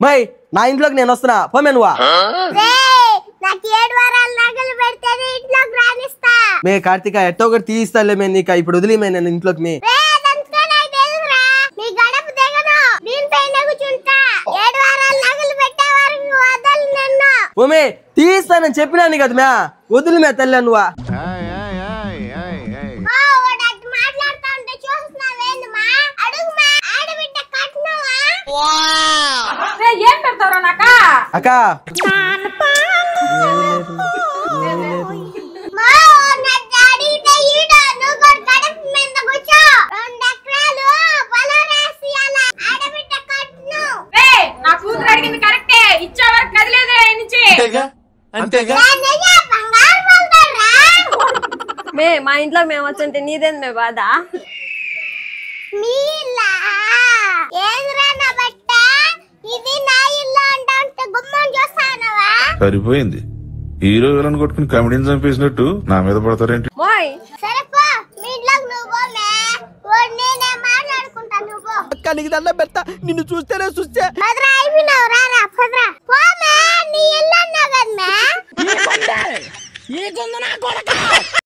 my నా ఇంట్లోకి నేను వస్తున్నా పోమే నువ్వా మే కార్తిక ఎట్టో ఒకటి తీయిస్తాలే మే నీకు ఇప్పుడు వదిలే మే నేను ఇంట్లోకి మే ఓమే తీయిస్తానని చెప్పినాను కదా మే వదిలి మే తల్లి నువ్వా అక్క మే మా ఇంట్లో మేము వచ్చంటే నీదేంది మే బాధ సరిపోయింది హీరో విలన్ కొట్టుకుని కమెడీని చంపేసినట్టు నా మీద పడతారేంటి నీకు దండం పెడతా నిన్ను చూస్తేనే చూస్తే